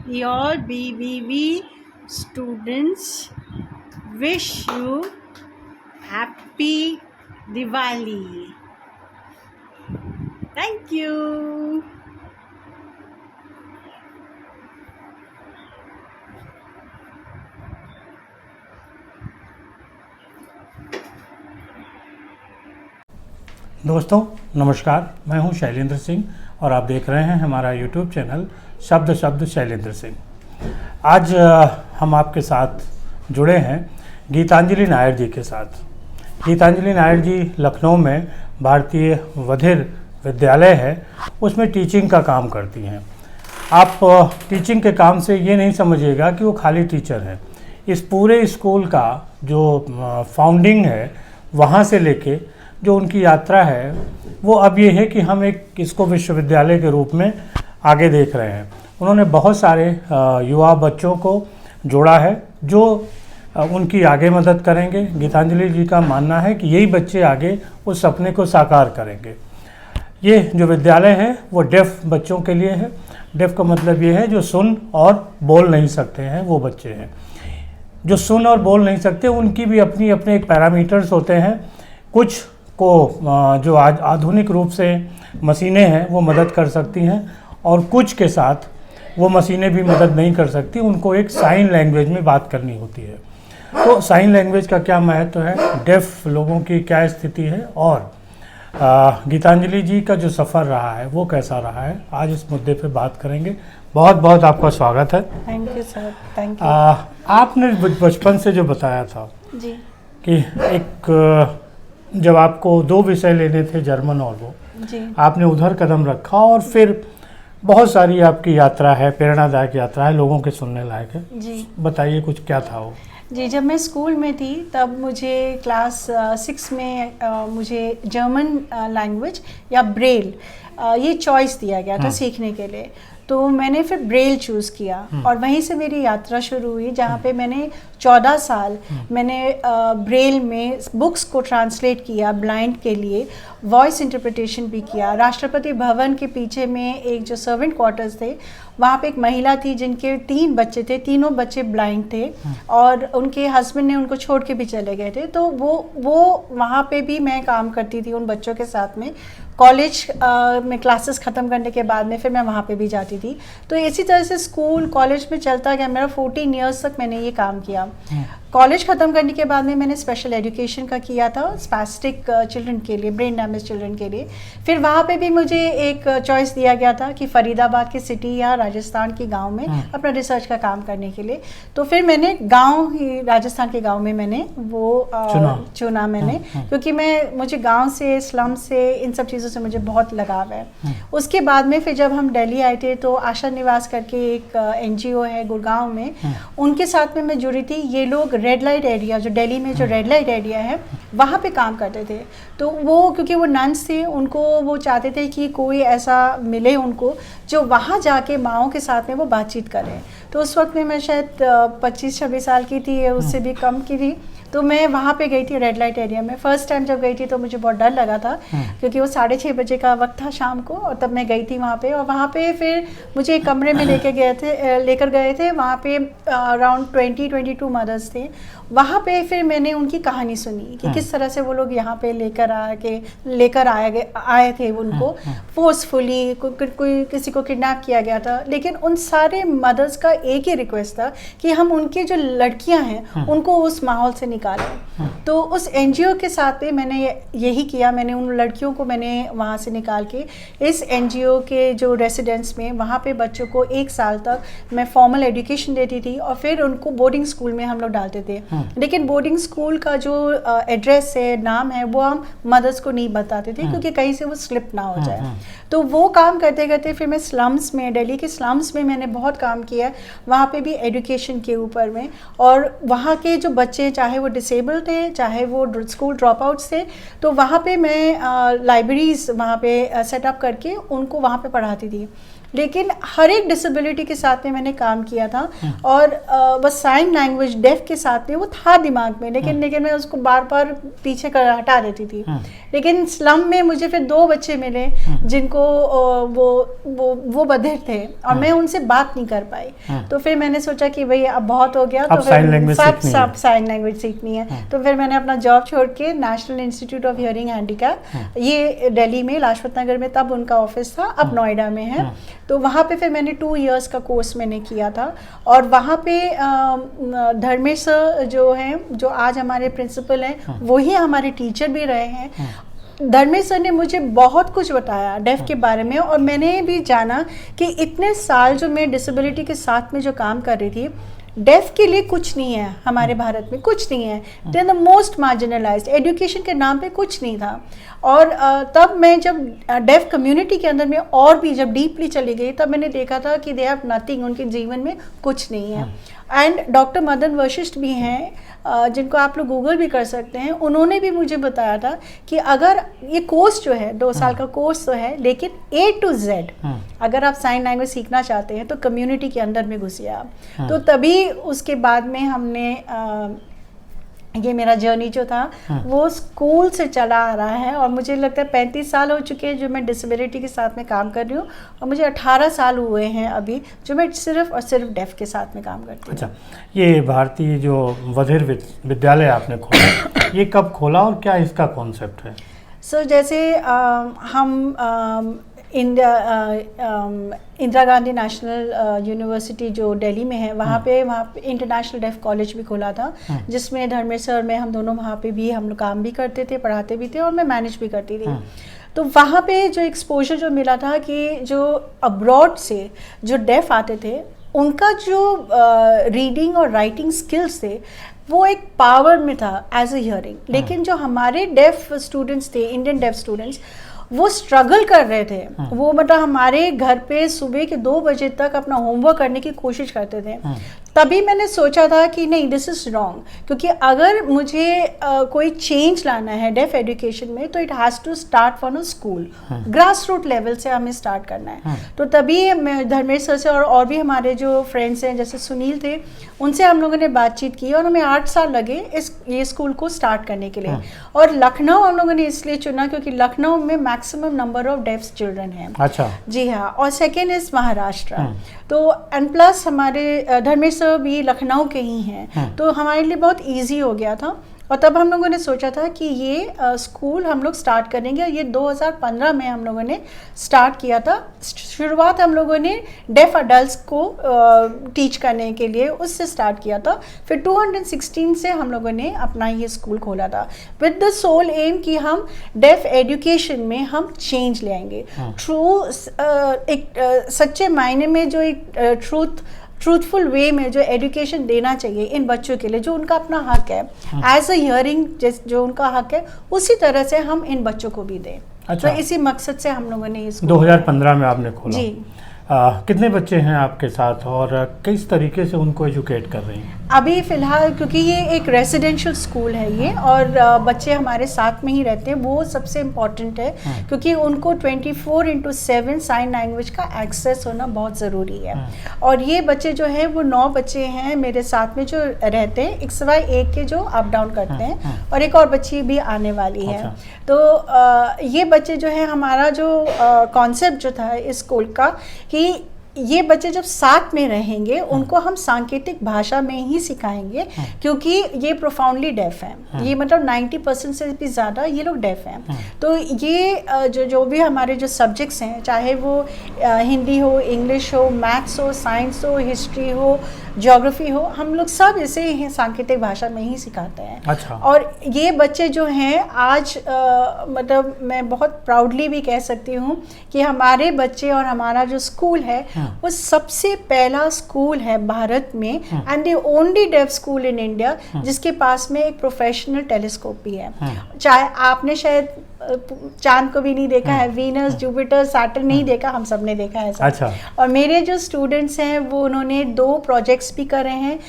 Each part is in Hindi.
your BBV students wish you happy Diwali. Thank you. दोस्तों नमस्कार, मैं हूं शैलेंद्र सिंह और आप देख रहे हैं हमारा YouTube चैनल शब्द शब्द शैलेंद्र सिंह। आज हम आपके साथ जुड़े हैं गीतांजलि नायर जी के साथ। गीतांजलि नायर जी लखनऊ में भारतीय बधिर विद्यालय है, उसमें टीचिंग का काम करती हैं। आप टीचिंग के काम से ये नहीं समझिएगा कि वो खाली टीचर हैं। इस पूरे स्कूल का जो फाउंडिंग है, वहाँ से लेके जो उनकी यात्रा है, वो अब ये है कि हम एक इसको विश्वविद्यालय के रूप में आगे देख रहे हैं। उन्होंने बहुत सारे युवा बच्चों को जोड़ा है जो उनकी आगे मदद करेंगे। गीतांजलि जी का मानना है कि यही बच्चे आगे उस सपने को साकार करेंगे। ये जो विद्यालय है वो डेफ बच्चों के लिए है। डेफ का मतलब ये है जो सुन और बोल नहीं सकते हैं, वो बच्चे हैं। जो सुन और बोल नहीं सकते उनकी भी अपनी अपने एक पैरामीटर्स होते हैं। कुछ को जो आज आधुनिक रूप से मशीनें हैं वो मदद कर सकती हैं, और कुछ के साथ वो मशीनें भी मदद नहीं कर सकती। उनको एक साइन लैंग्वेज में बात करनी होती है। तो साइन लैंग्वेज का क्या महत्व है, डेफ लोगों की क्या स्थिति है, और गीतांजलि जी का जो सफ़र रहा है वो कैसा रहा है, आज इस मुद्दे पे बात करेंगे। बहुत बहुत आपका स्वागत है। Thank you sir, thank you. आपने बचपन से जो बताया था जी कि एक जब आपको दो विषय लेने थे, जर्मन और वो, जी आपने उधर कदम रखा और फिर बहुत सारी आपकी यात्रा है, प्रेरणादायक यात्रा है, लोगों के सुनने लायक है। जी बताइए कुछ क्या था वो। जी, जब मैं स्कूल में थी तब मुझे क्लास 6 में मुझे जर्मन लैंग्वेज या ब्रेल ये चॉइस दिया गया था सीखने के लिए। तो मैंने फिर ब्रेल चूज़ किया और वहीं से मेरी यात्रा शुरू हुई, जहाँ पे मैंने 14 साल मैंने ब्रेल में बुक्स को ट्रांसलेट किया ब्लाइंड के लिए, वॉइस इंटरप्रिटेशन भी किया। राष्ट्रपति भवन के पीछे में एक जो सर्वेंट क्वार्टर्स थे, वहाँ पे एक महिला थी जिनके 3 बच्चे थे, तीनों बच्चे ब्लाइंड थे और उनके हस्बैंड ने उनको छोड़ के भी चले गए थे। तो वो वहाँ पे भी मैं काम करती थी उन बच्चों के साथ में। कॉलेज में क्लासेस ख़त्म करने के बाद में फिर मैं वहाँ पे भी जाती थी। तो इसी तरह से स्कूल कॉलेज में चलता गया। मेरा 14 ईयर्स तक मैंने ये काम किया। कॉलेज ख़त्म करने के बाद में मैंने स्पेशल एजुकेशन का किया था स्पैस्टिक चिल्ड्रन के लिए, ब्रेन डैमेज चिल्ड्रन के लिए। फिर वहाँ पे भी मुझे एक चॉइस दिया गया था कि फरीदाबाद की सिटी या राजस्थान के गांव में अपना रिसर्च का काम करने के लिए। तो फिर मैंने गांव ही, राजस्थान के गांव में मैंने वो चुना मैंने, क्योंकि मुझे गाँव से, स्लम से, इन सब चीज़ों से मुझे बहुत लगाव है। उसके बाद में फिर जब हम दिल्ली आए थे तो आशा निवास करके एक NGO है गुड़गांव में, उनके साथ में मैं जुड़ी थी। ये लोग रेड लाइट एरिया, जो दिल्ली में जो रेड लाइट एरिया है, वहाँ पे काम करते थे। तो वो क्योंकि वो नन्स थे, उनको वो चाहते थे कि कोई ऐसा मिले उनको जो वहाँ जाके माँओं के साथ में वो बातचीत करें। तो उस वक्त में मैं शायद 25-26 साल की थी, उससे भी कम की थी। तो मैं वहाँ पे गई थी रेड लाइट एरिया में। फ़र्स्ट टाइम जब गई थी तो मुझे बहुत डर लगा था, क्योंकि वो 6:30 बजे का वक्त था शाम को, और तब मैं गई थी वहाँ पे। और वहाँ पे फिर मुझे एक कमरे में लेकर गए थे। वहाँ पे अराउंड 20-22 मदर्स थे। वहाँ पे फिर मैंने उनकी कहानी सुनी कि किस तरह से वो लोग यहाँ पे लेकर आए थे उनको फोर्सफुली। कोई किसी को किडनैप किया गया था, लेकिन उन सारे मदर्स का एक ही रिक्वेस्ट था कि हम उनकी जो लड़कियाँ हैं उनको उस माहौल से निकालें। तो उस NGO के साथ में मैंने यही किया। मैंने उन लड़कियों को मैंने वहाँ से निकाल के इस NGO के जो रेसिडेंट्स में, वहाँ पे बच्चों को 1 साल तक मैं फॉर्मल एजुकेशन देती थी, और फिर उनको बोर्डिंग स्कूल में हम लोग डालते थे। लेकिन बोर्डिंग स्कूल का जो एड्रेस है, नाम है, वो हम मदर्स को नहीं बताते थे, क्योंकि कहीं से वो स्लिप ना हो जाए। तो वो काम करते करते फिर मैं स्लम्स में, दिल्ली के स्लम्स में मैंने बहुत काम किया। वहाँ पे भी एजुकेशन के ऊपर में, और वहाँ के जो बच्चे, चाहे वो डिसेबल थे, चाहे वो स्कूल ड्रॉप आउट्स थे, तो वहाँ पे मैं लाइब्रेरीज वहाँ पे सेटअप करके उनको वहाँ पे पढ़ाती थी। लेकिन हर एक डिसेबिलिटी के साथ में मैंने काम किया था, और बस साइन लैंग्वेज डेफ के साथ में वो था दिमाग में, लेकिन मैं उसको बार बार पीछे कर हटा देती थी। लेकिन स्लम में मुझे फिर 2 बच्चे मिले जिनको वो बधिर थे, और मैं उनसे बात नहीं कर पाई। तो फिर मैंने सोचा कि भाई अब बहुत हो गया, तो फिर सब साइन लैंग्वेज सीखनी है। तो फिर मैंने अपना जॉब छोड़ के national institute of hearing handicap, ये दिल्ली में लाजपत नगर में तब उनका ऑफिस था, अब नोएडा में है, तो वहाँ पे फिर मैंने 2 इयर्स का कोर्स मैंने किया था। और वहाँ पे धर्मेश सर जो हैं, जो आज हमारे प्रिंसिपल हैं, वही हमारे टीचर भी रहे हैं। धर्मेश सर ने मुझे बहुत कुछ बताया डेफ के बारे में, और मैंने भी जाना कि इतने साल जो मैं डिसेबिलिटी के साथ में जो काम कर रही थी, डेफ के लिए कुछ नहीं है हमारे भारत में, कुछ नहीं है। They are the most marginalized, education के नाम पे कुछ नहीं था। और तब मैं जब डेफ कम्युनिटी के अंदर में और भी जब डीपली चली गई, तब मैंने देखा था कि दे हैव नथिंग, उनके जीवन में कुछ नहीं है। एंड डॉक्टर मदन वशिष्ठ भी हैं, जिनको आप लोग गूगल भी कर सकते हैं, उन्होंने भी मुझे बताया था कि अगर ये कोर्स जो है 2 साल का कोर्स तो है, लेकिन A to Z अगर आप साइन लैंग्वेज सीखना चाहते हैं तो कम्युनिटी के अंदर में घुसिए आप। तो तभी उसके बाद में हमने ये मेरा जर्नी जो था वो स्कूल से चला आ रहा है, और मुझे लगता है 35 साल हो चुके हैं जो मैं डिसेबिलिटी के साथ में काम कर रही हूँ, और मुझे 18 साल हुए हैं अभी जो मैं सिर्फ और सिर्फ डेफ के साथ में काम करती हूँ। अच्छा, ये भारतीय जो बधिर विद्यालय आपने खोला, ये कब खोला और क्या इसका कॉन्सेप्ट है? सर जैसे हम इंदिरा गांधी नेशनल यूनिवर्सिटी जो दिल्ली में है, वहाँ पे इंटरनेशनल डेफ कॉलेज भी खोला था, जिसमें धर्मेश सर में हम दोनों वहाँ पे भी हम लोग काम भी करते थे, पढ़ाते भी थे, और मैं मैनेज भी करती थी। तो वहाँ पे जो एक्सपोजर जो मिला था कि जो अब्रॉड से जो डेफ आते थे, उनका जो रीडिंग और राइटिंग स्किल्स थे वो एक पावर में था एज ए हियरिंग। लेकिन जो हमारे डेफ स्टूडेंट्स थे, इंडियन डेफ स्टूडेंट्स, वो स्ट्रगल कर रहे थे। वो मतलब हमारे घर पे सुबह के 2 बजे तक अपना होमवर्क करने की कोशिश करते थे। तभी मैंने सोचा था कि नहीं, दिस इज़ रॉन्ग, क्योंकि अगर मुझे कोई चेंज लाना है डेफ एजुकेशन में, तो it has to start from a school, grass root level से हमें स्टार्ट करना है। तो तभी मैं धर्मेश सर से और भी हमारे जो फ्रेंड्स हैं जैसे सुनील थे, उनसे हम लोगों ने बातचीत की, और हमें 8 साल लगे ये स्कूल को स्टार्ट करने के लिए। और लखनऊ हम लोगों ने इसलिए चुना क्योंकि लखनऊ में maximum number of deaf children हैं। अच्छा। जी हाँ। और सेकेंड इज महाराष्ट्र। तो एंड प्लस हमारे धर्मेश सर भी लखनऊ के ही हैं, तो हमारे लिए बहुत ईजी हो गया था। और तब हम लोगों ने सोचा था कि ये स्कूल हम लोग स्टार्ट करेंगे। ये 2015 में हम लोगों ने स्टार्ट किया था। शुरुआत हम लोगों ने डेफ अडल्ट्स को टीच करने के लिए उससे स्टार्ट किया था। फिर 2016 से हम लोगों ने अपना ये स्कूल खोला था विद द सोल एम कि हम डेफ एजुकेशन में हम चेंज ले आएंगे। एक सच्चे मायने में जो एक ट्रूथफुल वे में जो एजुकेशन देना चाहिए इन बच्चों के लिए, जो उनका अपना हक है एज अ हियरिंग, जो उनका हक है, उसी तरह से हम इन बच्चों को भी दें। अच्छा। तो इसी मकसद से हम लोगों ने इसको 2015 में आपने खोला। जी। कितने बच्चे हैं आपके साथ और किस तरीके से उनको एजुकेट कर रही हैं? अभी फ़िलहाल क्योंकि ये एक रेजिडेंशियल स्कूल है ये, और बच्चे हमारे साथ में ही रहते हैं, वो सबसे इम्पॉर्टेंट है क्योंकि उनको 24/7 साइन लैंग्वेज का एक्सेस होना बहुत ज़रूरी है। और ये बच्चे जो हैं वो 9 बच्चे हैं मेरे साथ में जो रहते हैं, एक सिवाय एक के जो अप डाउन करते हैं, और एक और बच्ची भी आने वाली है। तो ये बच्चे जो है, हमारा जो कॉन्सेप्ट जो था इस स्कूल का कि ये बच्चे जब साथ में रहेंगे उनको हम सांकेतिक भाषा में ही सिखाएंगे, क्योंकि ये प्रोफाउंडली डेफ हैं। ये मतलब 90% से भी ज़्यादा ये लोग डेफ हैं। तो ये जो भी हमारे जो सब्जेक्ट्स हैं, चाहे वो हिंदी हो, इंग्लिश हो, मैथ्स हो, साइंस हो, हिस्ट्री हो, ज्योग्राफी हो, हम लोग सब इसे सांकेतिक भाषा में ही सिखाते हैं। अच्छा। और ये बच्चे जो हैं आज मतलब मैं बहुत प्राउडली भी कह सकती हूँ कि हमारे बच्चे और हमारा जो स्कूल है वो सबसे पहला स्कूल है भारत में and the only deaf school in India जिसके पास में एक प्रोफेशनल टेलीस्कोप भी है। चाहे आपने शायद चांद को भी नहीं देखा है, वीनस, जुपिटर, सैटर्न नहीं देखा, हम सब ने देखा है सब। अच्छा। और मेरे जो स्टूडेंट्स हैं वो उन्होंने 2 प्रोजेक्ट्स भी करे हैं,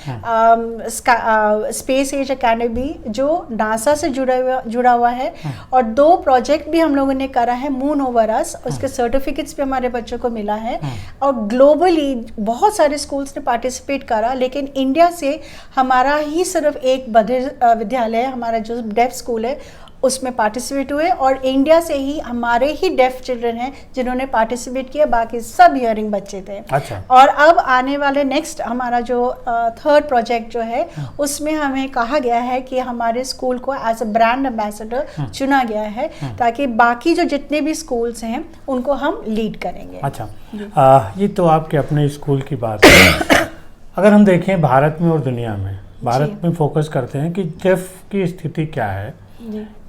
स्पेस एज अकेडमी जो नासा से जुड़ा हुआ है, और 2 प्रोजेक्ट भी हम लोगों ने करा है, मून ओवर अस, उसके सर्टिफिकेट्स भी हमारे बच्चों को मिला है। और ग्लोबली बहुत सारे स्कूल्स ने पार्टिसिपेट करा, लेकिन इंडिया से हमारा ही सिर्फ एक बधिर विद्यालय, हमारा जो डेफ स्कूल है उसमें पार्टिसिपेट हुए, और इंडिया से ही हमारे ही डेफ चिल्ड्रन हैं जिन्होंने पार्टिसिपेट किया, बाकी सब हियरिंग बच्चे थे। अच्छा। और अब आने वाले नेक्स्ट हमारा जो 3rd प्रोजेक्ट जो है उसमें हमें कहा गया है कि हमारे स्कूल को एज अ ब्रांड एम्बेसडर चुना गया है, ताकि बाकी जो जितने भी स्कूल्स हैं उनको हम लीड करेंगे। अच्छा, ये तो आपके अपने स्कूल की बात है। अगर हम देखें भारत में और दुनिया में, भारत में फोकस करते हैं कि डेफ की स्थिति क्या है,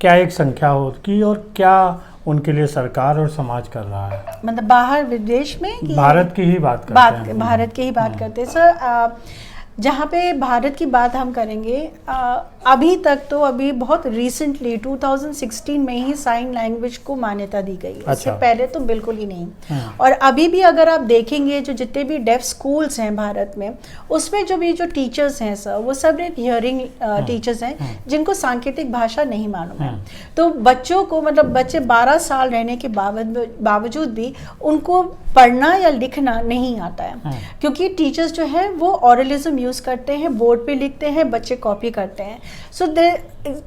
क्या एक संख्या होगी और क्या उनके लिए सरकार और समाज कर रहा है? मतलब बाहर विदेश में भारत की ही बात करते हैं। भारत की ही बात करते हैं सर। जहाँ पे भारत की बात हम करेंगे, अभी तक तो अभी बहुत रिसेंटली 2016 में ही साइन लैंग्वेज को मान्यता दी गई। अच्छा। इससे पहले तो बिल्कुल ही नहीं। और अभी भी अगर आप देखेंगे जो जितने भी डेफ स्कूल्स हैं भारत में, उसमें जो भी जो टीचर्स हैं सर, वो सब हियरिंग टीचर्स हैं जिनको सांकेतिक भाषा नहीं मालूम है। तो बच्चों को, मतलब बच्चे 12 साल रहने के बावजूद भी उनको पढ़ना या लिखना नहीं आता है, क्योंकि टीचर्स जो है वो ऑरलिज्म यूज करते हैं, बोर्ड पे लिखते हैं, बच्चे कॉपी करते हैं। सो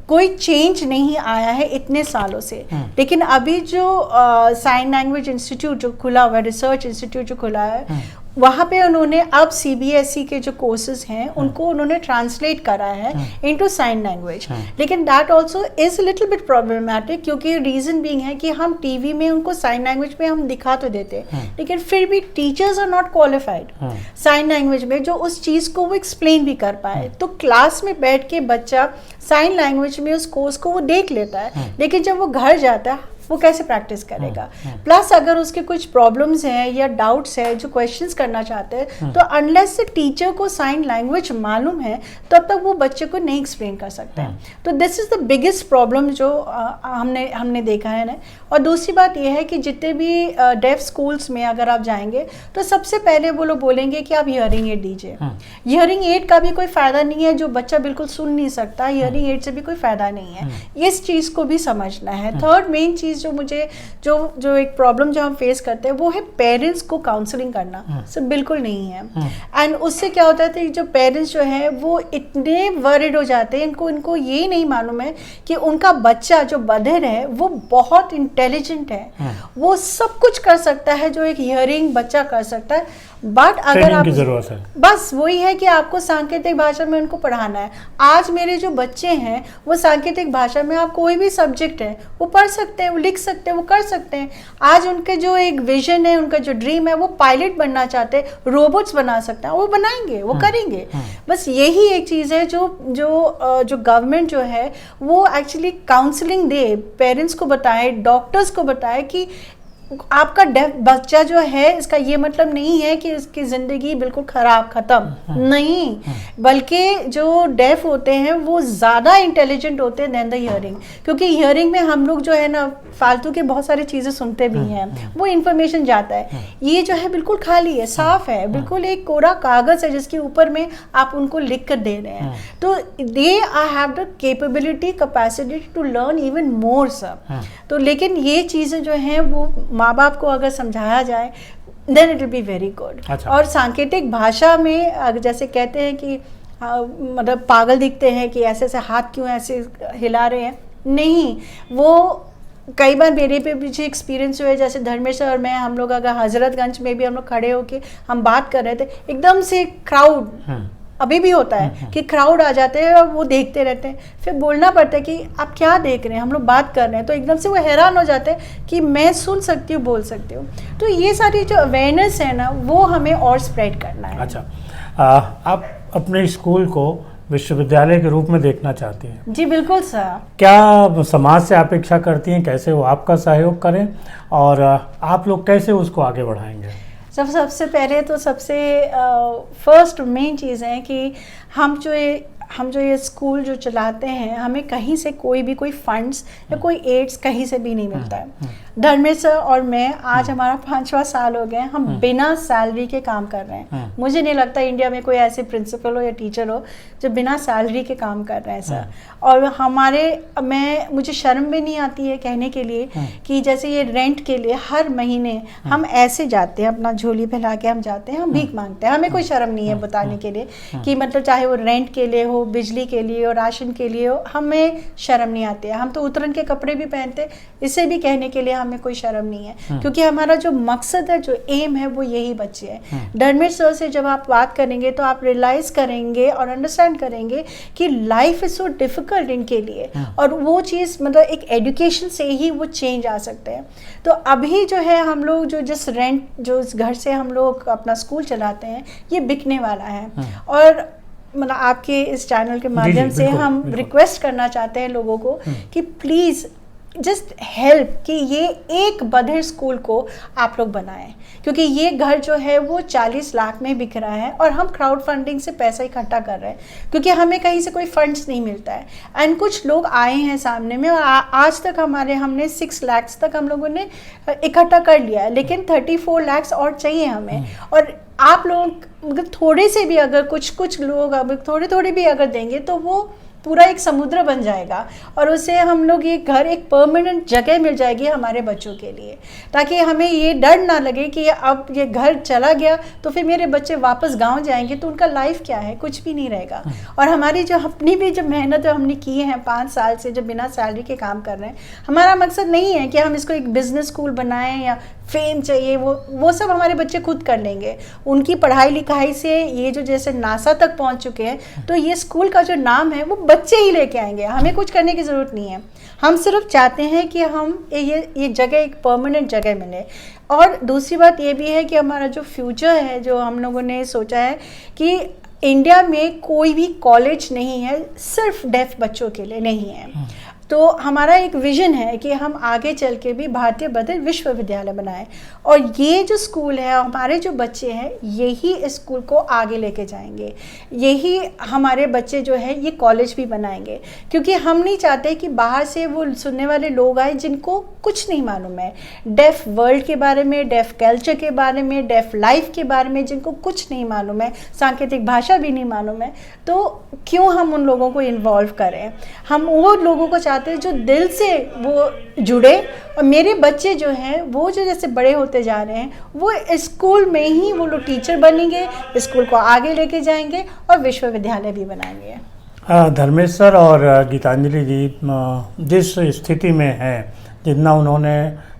कोई चेंज नहीं आया है इतने सालों से। लेकिन अभी जो साइन लैंग्वेज इंस्टीट्यूट जो खुला हुआ है, रिसर्च इंस्टीट्यूट जो खुला है, वहाँ पे उन्होंने अब CBSE के जो कोर्सेज हैं उनको उन्होंने ट्रांसलेट करा है इनटू साइन लैंग्वेज। लेकिन that also is little bit problematic, क्योंकि रीजन बीइंग है कि हम टीवी में उनको साइन लैंग्वेज में हम दिखा तो देते हैं, लेकिन फिर भी teachers are not qualified sign language में जो उस चीज को वो एक्सप्लेन भी कर पाए। तो क्लास में बैठ के बच्चा साइन लैंग्वेज में उस कोर्स को वो देख लेता है, लेकिन जब वो घर जाता है वो कैसे प्रैक्टिस करेगा? प्लस अगर उसके कुछ प्रॉब्लम्स हैं या डाउट्स हैं जो क्वेश्चंस करना चाहते हैं, तो अनलेस से टीचर को साइन लैंग्वेज मालूम है तब तक वो बच्चे को नहीं एक्सप्लेन कर सकते हैं। तो this is the biggest problem जो हमने देखा है ना। और दूसरी बात ये है कि जितने भी डेफ स्कूल्स में अगर आप जाएंगे तो सबसे पहले वो लोग बोलेंगे कि आप हियरिंग एड दीजिए। हियरिंग एड का भी कोई फायदा नहीं है, जो बच्चा बिल्कुल सुन नहीं सकता, हियरिंग एड से भी कोई फायदा नहीं है। इस चीज को भी समझना है। थर्ड मेन चीज जो मुझे जो एक प्रॉब्लम जो हम फेस करते हैं वो है पेरेंट्स को काउंसलिंग करना। सब बिल्कुल नहीं है। एंड उससे क्या होता है, जो पेरेंट्स जो है वो इतने वरिड हो जाते हैं, इनको ये नहीं मालूम है कि उनका बच्चा जो बधिर है वो बहुत इंटेलिजेंट है, वो सब कुछ कर सकता है जो एक हियरिंग बच्चा कर सकता है। बट अगर आप, जरूरत है, बस वही है कि आपको सांकेतिक भाषा में उनको पढ़ाना है। आज मेरे जो बच्चे हैं वो सांकेतिक भाषा में, आप कोई भी सब्जेक्ट है वो पढ़ सकते हैं, वो लिख सकते हैं, वो कर सकते हैं। आज उनके जो एक विजन है, उनका जो ड्रीम है, वो पायलट बनना चाहते हैं, रोबोट्स बना सकते हैं, वो बनाएंगे, वो करेंगे। बस यही एक चीज़ है जो गवर्नमेंट जो है वो एक्चुअली काउंसलिंग दे, पेरेंट्स को बताए, डॉक्टर्स को बताए कि आपका डेफ बच्चा जो है इसका ये मतलब नहीं है कि इसकी ज़िंदगी बिल्कुल ख़राब ख़त्म नहीं, बल्कि जो डेफ होते हैं वो ज़्यादा इंटेलिजेंट होते हैं देन द हियरिंग। क्योंकि हियरिंग में हम लोग जो है ना फालतू के बहुत सारी चीज़ें सुनते भी हैं, वो इन्फॉर्मेशन जाता है। ये जो है बिल्कुल खाली है, साफ है, बिल्कुल एक कोरा कागज़ है जिसके ऊपर में आप उनको लिख कर दे रहे हैं। तो they have the capability, capacity to learn even more सब। तो लेकिन ये चीज़ें जो हैं वो माँ बाप को अगर समझाया जाए then it will be very good. और सांकेतिक भाषा में जैसे कहते हैं कि मतलब पागल दिखते हैं कि ऐसे ऐसे हाथ क्यों ऐसे हिला रहे हैं, नहीं, वो कई बार मेरे पे पीछे एक्सपीरियंस हुए। जैसे धर्मेश और मैं, हम लोग अगर हजरतगंज में भी हम लोग खड़े होके हम बात कर रहे थे, एकदम से क्राउड, अभी भी होता है कि क्राउड आ जाते हैं और वो देखते रहते हैं, फिर बोलना पड़ता है कि आप क्या देख रहे हैं, हम लोग बात कर रहे हैं। तो एकदम से वो हैरान हो जाते हैं कि मैं सुन सकती हूँ, बोल सकती हूँ। तो ये सारी जो अवेयरनेस है ना वो हमें और स्प्रेड करना है। अच्छा, आप अपने स्कूल को विश्वविद्यालय के रूप में देखना चाहती हैं? जी बिल्कुल सर। क्या समाज से अपेक्षा करती हैं, कैसे वो आपका सहयोग करें और आप लोग कैसे उसको आगे बढ़ाएंगे? सबसे पहले तो सबसे फर्स्ट मेन चीज़ है कि हम जो हम जो ये स्कूल जो चलाते हैं, हमें कहीं से कोई फंड्स या कोई एड्स कहीं से भी नहीं मिलता है। धर्मेश सर और मैं आज हमारा 5वां साल हो गया, हम बिना सैलरी के काम कर रहे हैं। मुझे नहीं लगता इंडिया में कोई ऐसे प्रिंसिपल हो या टीचर हो जो बिना सैलरी के काम कर रहे हैं सर। और मुझे शर्म भी नहीं आती है कहने के लिए कि जैसे ये रेंट के लिए हर महीने हम ऐसे जाते हैं, अपना झोली फैला के हम जाते हैं, हम भीख मांगते हैं। हमें कोई शर्म नहीं है बताने के लिए कि मतलब चाहे वो रेंट के लिए हो, बिजली के लिए हो, राशन के लिए हो, हमें शर्म नहीं आती है। हम तो उतरन के कपड़े भी पहनते, इसे भी कहने के लिए हमें कोई शर्म नहीं है, क्योंकि हमारा जो मकसद है, जो एम है, वो यही बच्चे हैं। धर्मेश सर से जब आप बात करेंगे तो आप रियलाइज करेंगे और अंडरस्टैंड करेंगे कि लाइफ इज सो डिफिकल्ट इनके लिए, और वो चीज़ मतलब एक एजुकेशन से ही वो चेंज आ सकते हैं। तो अभी जो है हम लोग जिस रेंट जो इस घर से हम लोग अपना स्कूल चलाते हैं, ये बिकने वाला है। और मतलब आपके इस चैनल के माध्यम से हम रिक्वेस्ट करना चाहते हैं लोगों को कि प्लीज़ जस्ट हेल्प कि ये एक बधिर स्कूल को आप लोग बनाएं, क्योंकि ये घर जो है वो 40 लाख में बिक रहा है और हम क्राउड फंडिंग से पैसा इकट्ठा कर रहे हैं, क्योंकि हमें कहीं से कोई फंड्स नहीं मिलता है। एंड कुछ लोग आए हैं सामने में और आज तक हमने 6 लाख तक हम लोगों ने इकट्ठा कर लिया है, लेकिन 34 लाख और चाहिए हमें। और आप लोग मतलब थोड़े से भी अगर कुछ लोग अब थोड़े भी अगर देंगे तो वो पूरा एक समुद्र बन जाएगा, और उससे हम लोग ये घर एक परमानेंट जगह मिल जाएगी हमारे बच्चों के लिए, ताकि हमें ये डर ना लगे कि अब ये घर चला गया तो फिर मेरे बच्चे वापस गांव जाएंगे तो उनका लाइफ क्या है, कुछ भी नहीं रहेगा। और हमारी जो अपनी भी जो मेहनत हमने की है 5 साल से जो बिना सैलरी के काम कर रहे हैं, हमारा मकसद नहीं है कि हम इसको एक बिजनेस स्कूल बनाएं या फेम चाहिए, वो सब हमारे बच्चे खुद कर लेंगे। उनकी पढ़ाई लिखाई से ये जो जैसे नासा तक पहुंच चुके हैं, तो ये स्कूल का जो नाम है वो बच्चे ही लेके आएंगे, हमें कुछ करने की ज़रूरत नहीं है। हम सिर्फ चाहते हैं कि हम ये जगह एक परमानेंट जगह मिले। और दूसरी बात ये भी है कि हमारा जो फ्यूचर है, जो हम लोगों ने सोचा है कि इंडिया में कोई भी कॉलेज नहीं है सिर्फ डेफ बच्चों के लिए नहीं है। तो हमारा एक विज़न है कि हम आगे चल के भी भारतीय बधिर विश्वविद्यालय बनाएं, और ये जो स्कूल है, हमारे जो बच्चे हैं, यही इस स्कूल को आगे लेके जाएंगे। यही हमारे बच्चे जो है ये कॉलेज भी बनाएंगे, क्योंकि हम नहीं चाहते कि बाहर से वो सुनने वाले लोग आए जिनको कुछ नहीं मालूम है डेफ वर्ल्ड के बारे में, डेफ कल्चर के बारे में, डेफ लाइफ के बारे में, जिनको कुछ नहीं मालूम है, सांकेतिक भाषा भी नहीं मालूम है। तो क्यों हम उन लोगों को इन्वॉल्व करें? हम वो लोगों को चाहते हैं जो दिल से वो जुड़े, और मेरे बच्चे जो हैं वो जो जैसे बड़े होते जा रहे हैं, वो स्कूल में ही वो लोग टीचर बनेंगे, स्कूल को आगे लेके जाएंगे और विश्वविद्यालय भी बनाएंगे। धर्मेश सर और गीतांजलि जी जिस स्थिति में हैं, जितना उन्होंने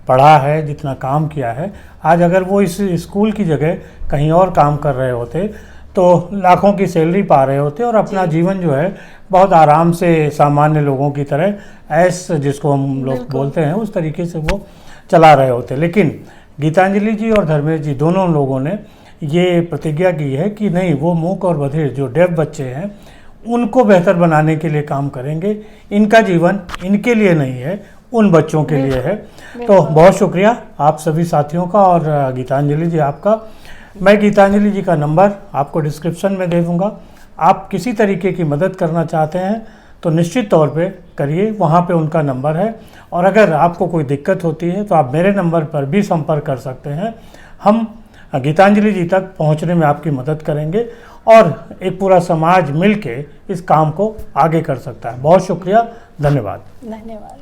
पढ़ा है, जितना काम किया है, आज अगर वो इस स्कूल की जगह कहीं और काम कर रहे होते तो लाखों की सैलरी पा रहे होते और अपना जीवन जो है बहुत आराम से सामान्य लोगों की तरह ऐस जिसको हम लोग बोलते हैं उस तरीके से वो चला रहे होते। लेकिन गीतांजलि जी और धर्मेश जी दोनों लोगों ने ये प्रतिज्ञा की है कि नहीं, वो मूक और बधिर जो डेफ बच्चे हैं उनको बेहतर बनाने के लिए काम करेंगे। इनका जीवन इनके लिए नहीं है, उन बच्चों के लिए है। तो बहुत शुक्रिया आप सभी साथियों का और गीतांजलि जी आपका। मैं गीतांजलि जी का नंबर आपको डिस्क्रिप्शन में दे दूँगा। आप किसी तरीके की मदद करना चाहते हैं तो निश्चित तौर पे करिए, वहाँ पे उनका नंबर है। और अगर आपको कोई दिक्कत होती है तो आप मेरे नंबर पर भी संपर्क कर सकते हैं। हम गीतांजलि जी तक पहुँचने में आपकी मदद करेंगे और एक पूरा समाज मिल के इस काम को आगे कर सकता है। बहुत शुक्रिया, धन्यवाद। धन्यवाद।